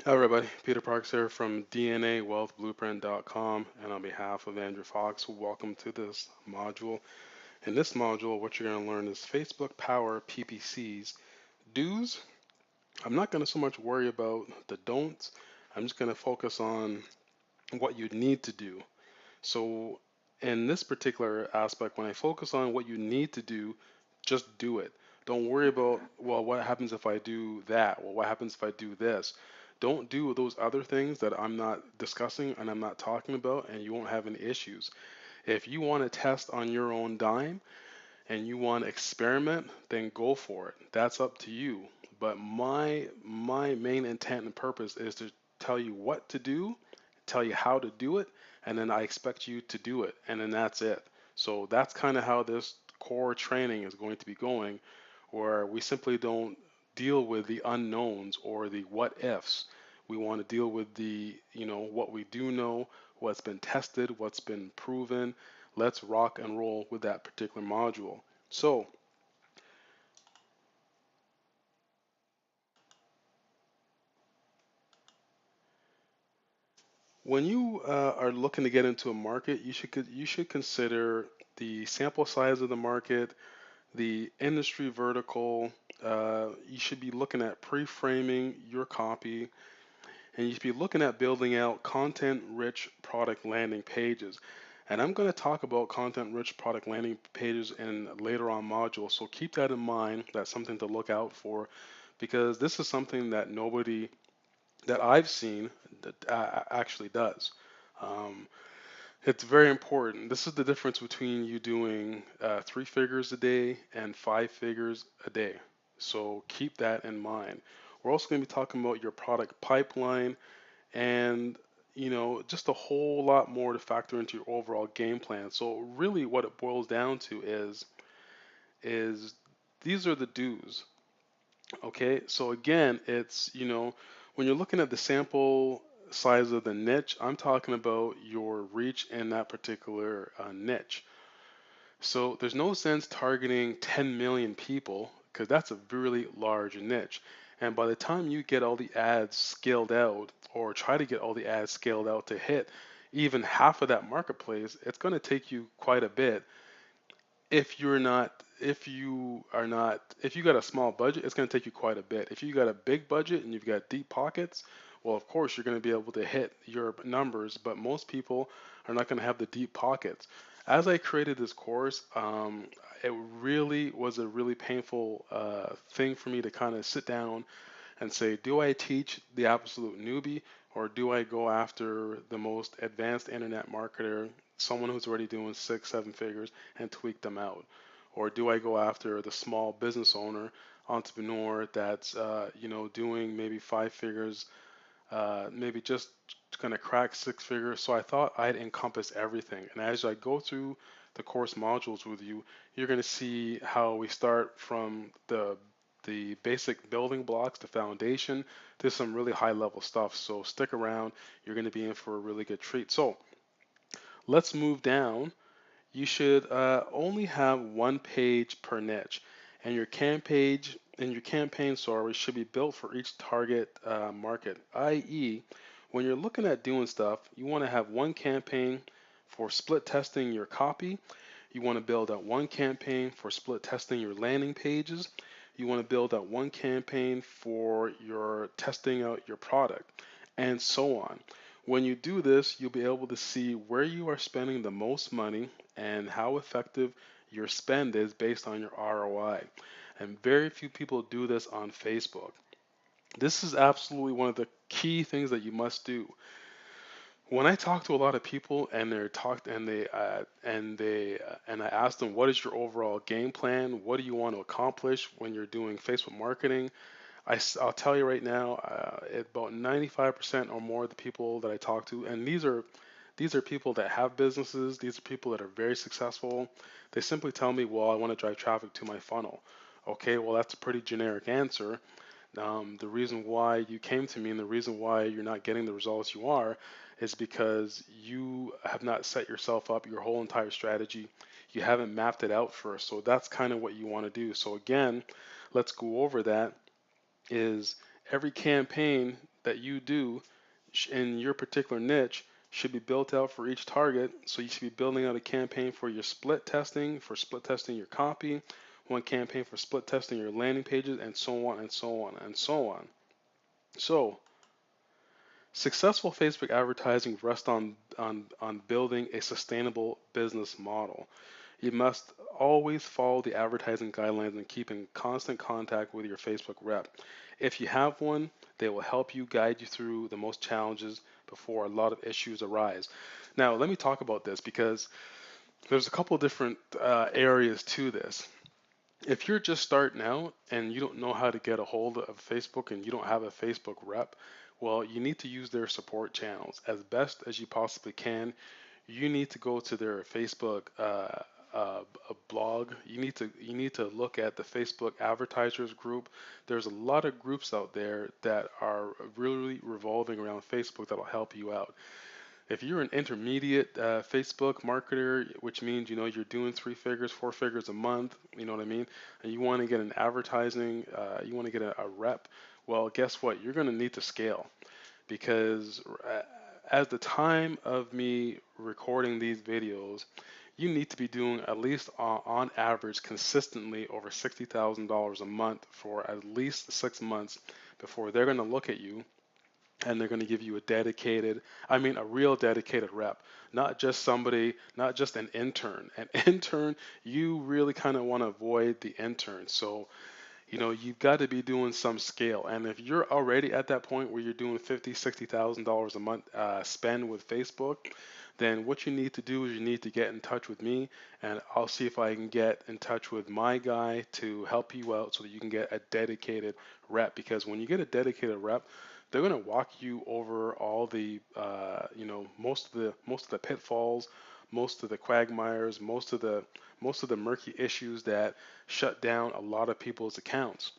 Hi everybody, Peter Parks here from DNAWealthBlueprint.com, and on behalf of Andrew Fox, welcome to this module. In this module, what you're going to learn is Facebook Power PPCs do's. I'm not going to so much worry about the don'ts. I'm just going to focus on what you need to do. So in this particular aspect, when I focus on what you need to do, just do it. Don't worry about, well, what happens if I do that? Well, what happens if I do this? Don't do those other things that I'm not discussing and I'm not talking about, and you won't have any issues. If you want to test on your own dime and you want to experiment, then go for it. That's up to you. But my main intent and purpose is to tell you what to do, tell you how to do it, and then I expect you to do it, and then that's it. So that's kind of how this core training is going to be going, where we simply don't deal with the unknowns or the what ifs. We want to deal with the, what we do know, what's been tested, what's been proven. Let's rock and roll with that particular module. So, when you are looking to get into a market, you should consider the sample size of the market, the industry vertical. You should be looking at pre-framing your copy, and you should be looking at building out content-rich product landing pages. And I'm going to talk about content-rich product landing pages in later on modules, so keep that in mind. That's something to look out for because this is something that nobody that I've seen that actually does. Um, it's very important. This is the difference between you doing 3 figures a day and 5 figures a day. So keep that in mind. We're also going to be talking about your product pipeline and just a whole lot more to factor into your overall game plan. So really what it boils down to is these are the do's. Okay, so again, it's, when you're looking at the sample size of the niche, I'm talking about your reach in that particular niche. So there's no sense targeting 10 million people because that's a really large niche. And by the time you get all the ads scaled out or try to get all the ads scaled out to hit even half of that marketplace, it's going to take you quite a bit if you got a small budget, it's going to take you quite a bit. If you got a big budget and you've got deep pockets, well, of course you're going to be able to hit your numbers, but most people are not going to have the deep pockets. As I created this course, it really was a really painful thing for me to kind of sit down and say, do I teach the absolute newbie or do I go after the most advanced internet marketer, someone who's already doing 6, 7 figures and tweak them out? Or do I go after the small business owner, entrepreneur that's, doing maybe 5 figures, maybe just gonna crack 6 figures? So I thought I'd encompass everything. And as I go through the course modules with you, you're gonna see how we start from the basic building blocks, the foundation, to some really high level stuff. So stick around. You're going to be in for a really good treat. So let's move down. You should only have one page per niche, and your campaign, sorry, should be built for each target market. I.e., when you're looking at doing stuff, you want to have one campaign for split testing your copy. You want to build out one campaign for split testing your landing pages. You want to build out one campaign for your testing out your product, and so on. When you do this, you'll be able to see where you are spending the most money and how effective your spend is based on your ROI. And very few people do this on Facebook. This is absolutely one of the key things that you must do. When I talk to a lot of people and they're talked and I ask them, what is your overall game plan? What do you want to accomplish when you're doing Facebook marketing? Will tell you right now, about 95% or more of the people that I talk to, and these are people that have businesses. These are people that are very successful. They simply tell me, well, I want to drive traffic to my funnel. Okay, well, that's a pretty generic answer. The reason why you came to me and the reason why you're not getting the results you are is because you have not set yourself up your whole entire strategy. You haven't mapped it out first. So that's kind of what you want to do. So again, let's go over that is every campaign that you do in your particular niche should be built out for each target. So you should be building out a campaign for your split testing your copy, one campaign for split testing your landing pages, and so on and so on and so on. So successful Facebook advertising rests on building a sustainable business model. You must always follow the advertising guidelines and keep in constant contact with your Facebook rep. If you have one, they will help you guide you through the most challenges before a lot of issues arise. Now, let me talk about this because there's a couple different areas to this. If you're just starting out and you don't know how to get a hold of Facebook and you don't have a Facebook rep, well, you need to use their support channels as best as you possibly can. You need to go to their Facebook blog. You need to look at the Facebook advertisers group. There's a lot of groups out there that are really revolving around Facebook that'll help you out. If you're an intermediate Facebook marketer, which means you're doing 3 figures, 4 figures a month, you know what I mean, and you want to get an advertising, you want to get a rep, well, guess what? You're going to need to scale because at the time of me recording these videos, you need to be doing at least on average consistently over $60,000 a month for at least 6 months before they're going to look at you and they're going to give you a real dedicated rep, not just somebody, not just an intern. An intern, you really kind of want to avoid the intern. So, you've got to be doing some scale. And if you're already at that point where you're doing $50,000, $60,000 a month spend with Facebook, then what you need to do is you need to get in touch with me, and I'll see if I can get in touch with my guy to help you out so that you can get a dedicated rep. Because when you get a dedicated rep, they're going to walk you over all the, most of the pitfalls, most of the quagmires, most of the murky issues that shut down a lot of people's accounts.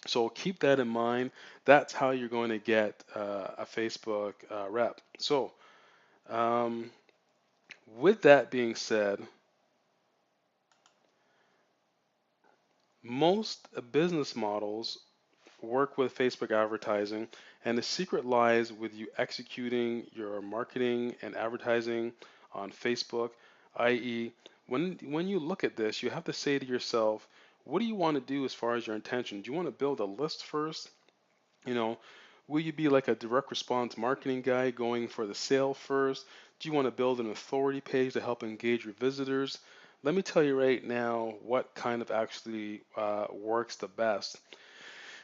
So keep that in mind. That's how you're going to get a Facebook rep. So um, with that being said, most business models work with Facebook advertising, and the secret lies with you executing your marketing and advertising on Facebook, i.e., when you look at this, you have to say to yourself, what do you want to do as far as your intention? Do you want to build a list first? You know, will you be like a direct response marketing guy going for the sale first? Do you want to build an authority page to help engage your visitors? Let me tell you right now what kind of actually works the best.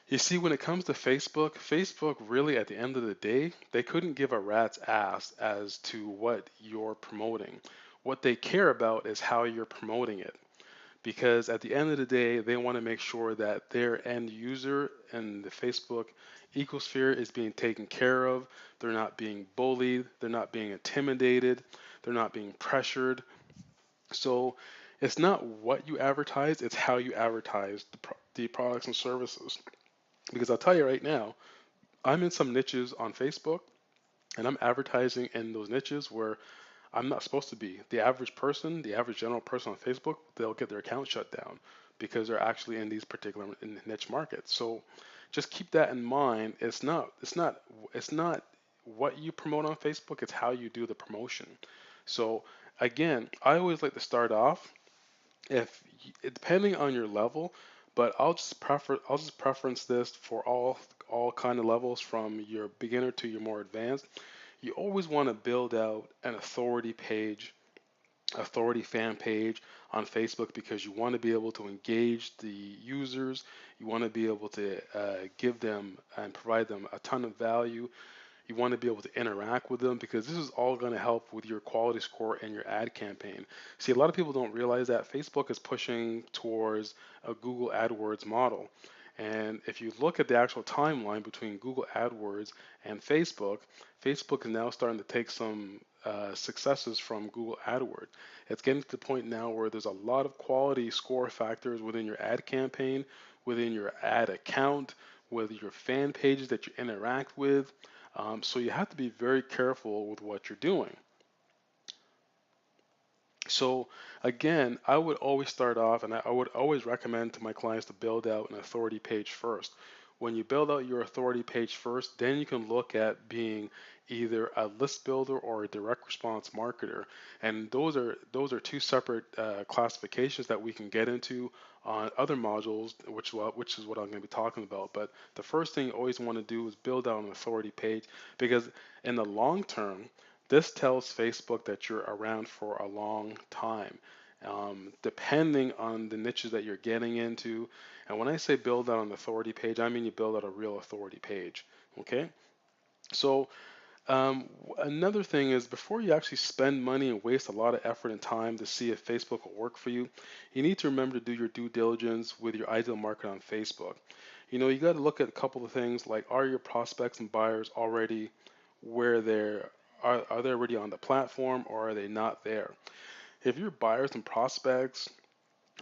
You see, when it comes to Facebook, Facebook really, at the end of the day, they couldn't give a rat's ass as to what you're promoting. What they care about is how you're promoting it. Because at the end of the day, they want to make sure that their end user and the Facebook ecosphere is being taken care of. They're not being bullied. They're not being intimidated. They're not being pressured. So it's not what you advertise, it's how you advertise the products and services. Because I'll tell you right now, I'm in some niches on Facebook and I'm advertising in those niches where I'm not supposed to be. The average person, the average general person on Facebook, they'll get their account shut down because they're actually in these particular niche markets. So just keep that in mind. It's not what you promote on Facebook, it's how you do the promotion. So again, I always like to start off if depending on your level, but I'll just preference this for all kind of levels from your beginner to your more advanced. You always want to build out an authority fan page on Facebook because you want to be able to engage the users. You want to be able to give them and provide them a ton of value. You want to be able to interact with them because this is all going to help with your quality score and your ad campaign. See, a lot of people don't realize that Facebook is pushing towards a Google AdWords model. And if you look at the actual timeline between Google AdWords and Facebook, Facebook is now starting to take some successes from Google AdWords. It's getting to the point now where there's a lot of quality score factors within your ad campaign, within your ad account, with your fan pages that you interact with. So you have to be very careful with what you're doing. So again, I would always start off and I would always recommend to my clients to build out an authority page first. When you build out your authority page first, then you can look at being either a list builder or a direct response marketer. And those are two separate classifications that we can get into on other modules, which is what I'm going to be talking about. But the first thing you always want to do is build out an authority page, because in the long term, this tells Facebook that you're around for a long time. Depending on the niches that you're getting into. And when I say build out an authority page, I mean you build out a real authority page. Okay? So, another thing is, before you actually spend money and waste a lot of effort and time to see if Facebook will work for you, you need to remember to do your due diligence with your ideal market on Facebook. You got to look at a couple of things like, are your prospects and buyers already where are they already on the platform, or are they not there? If your buyers and prospects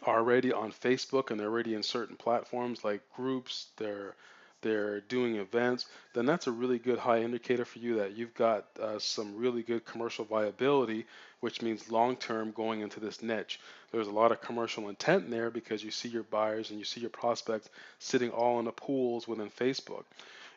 are already on Facebook and they're already in certain platforms like groups, they're doing events, then that's a really good high indicator for you that you've got some really good commercial viability, which means long term going into this niche. There's a lot of commercial intent in there because you see your buyers and you see your prospects sitting all in the pools within Facebook.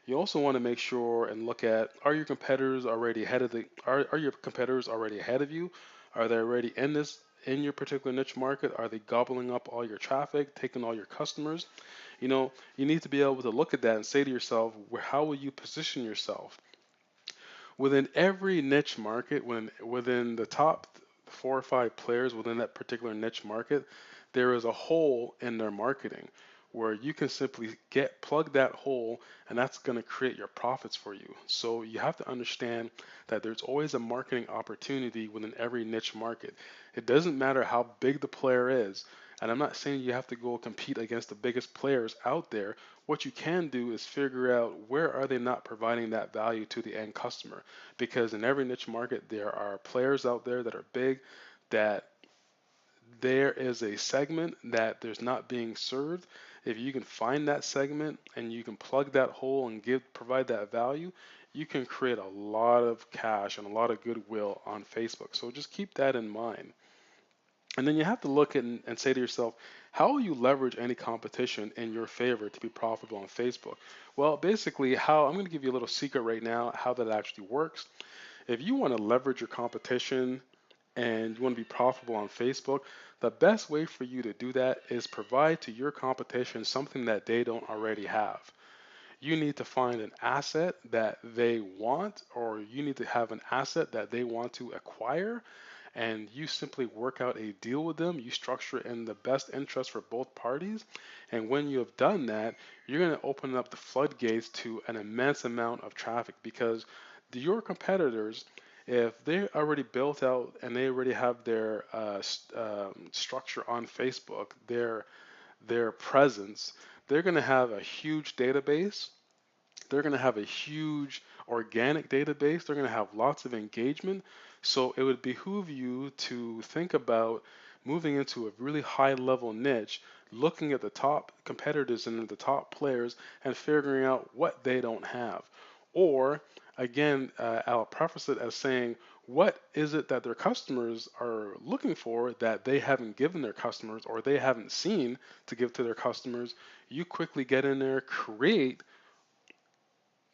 You also want to make sure and look at, are your competitors already ahead of are your competitors already ahead of you? Are they already in your particular niche market? Are they gobbling up all your traffic, taking all your customers? You need to be able to look at that and say to yourself, how will you position yourself? Within every niche market, within the top 4 or 5 players within that particular niche market, there is a hole in their marketing where you can simply plug that hole, and that's going to create your profits for you. So you have to understand that there's always a marketing opportunity within every niche market. It doesn't matter how big the player is. And I'm not saying you have to go compete against the biggest players out there. What you can do is figure out, where are they not providing that value to the end customer? Because in every niche market, there are players out there that are big, that there is a segment that there's not being served. If you can find that segment and you can plug that hole and provide that value, you can create a lot of cash and a lot of goodwill on Facebook. So just keep that in mind. And then you have to look at and say to yourself, how will you leverage any competition in your favor to be profitable on Facebook? Well, basically, I'm going to give you a little secret right now how that actually works. If you want to leverage your competition and you want to be profitable on Facebook, the best way for you to do that is provide to your competition something that they don't already have. You need to find an asset that they want, or you need to have an asset that they want to acquire, and you simply work out a deal with them. You structure it in the best interest for both parties. And when you have done that, you're going to open up the floodgates to an immense amount of traffic, because your competitors, if they already built out and they already have their structure on Facebook, their presence, they're going to have a huge database. They're going to have a huge organic database. They're going to have lots of engagement. So it would behoove you to think about moving into a really high level niche, looking at the top competitors and the top players and figuring out what they don't have. Or again, I'll preface it as saying, what is it that their customers are looking for that they haven't given their customers, or they haven't seen to give to their customers? You quickly get in there, create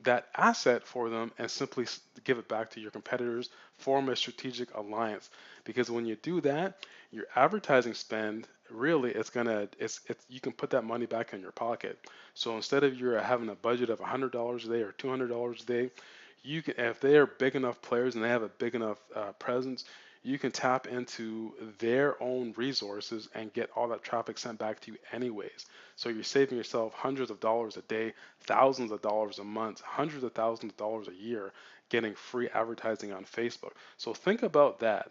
that asset for them, and simply give it back to your competitors. Form a strategic alliance, because when you do that, your advertising spend, really, it's you can put that money back in your pocket. So instead of you're having a budget of $100 a day or $200 a day, you can, if they are big enough players and they have a big enough presence, you can tap into their own resources and get all that traffic sent back to you anyways. So you're saving yourself hundreds of dollars a day, thousands of dollars a month, hundreds of thousands of dollars a year getting free advertising on Facebook. So think about that.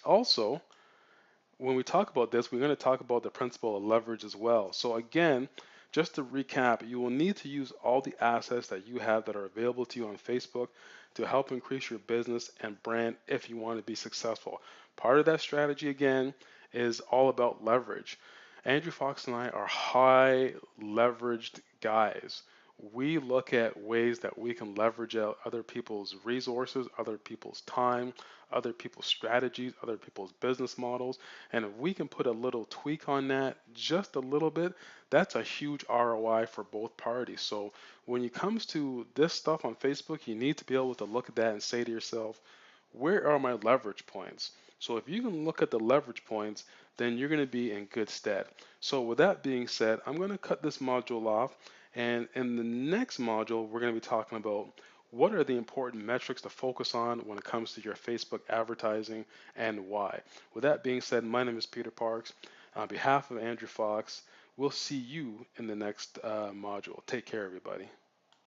Also, when we talk about this, we're going to talk about the principle of leverage as well. So again, just to recap, you will need to use all the assets that you have that are available to you on Facebook to help increase your business and brand if you want to be successful. Part of that strategy, again, is all about leverage. Andrew Fox and I are high leveraged guys. we look at ways that we can leverage out other people's resources, other people's time, other people's strategies, other people's business models. And if we can put a little tweak on that, just a little bit, that's a huge ROI for both parties. So when it comes to this stuff on Facebook, you need to be able to look at that and say to yourself, where are my leverage points? So if you can look at the leverage points, then you're going to be in good stead. So with that being said, I'm going to cut this module off. And in the next module, we're going to be talking about what are the important metrics to focus on when it comes to your Facebook advertising and why. With that being said, my name is Peter Parks. On behalf of Andrew Fox, we'll see you in the next module. Take care, everybody.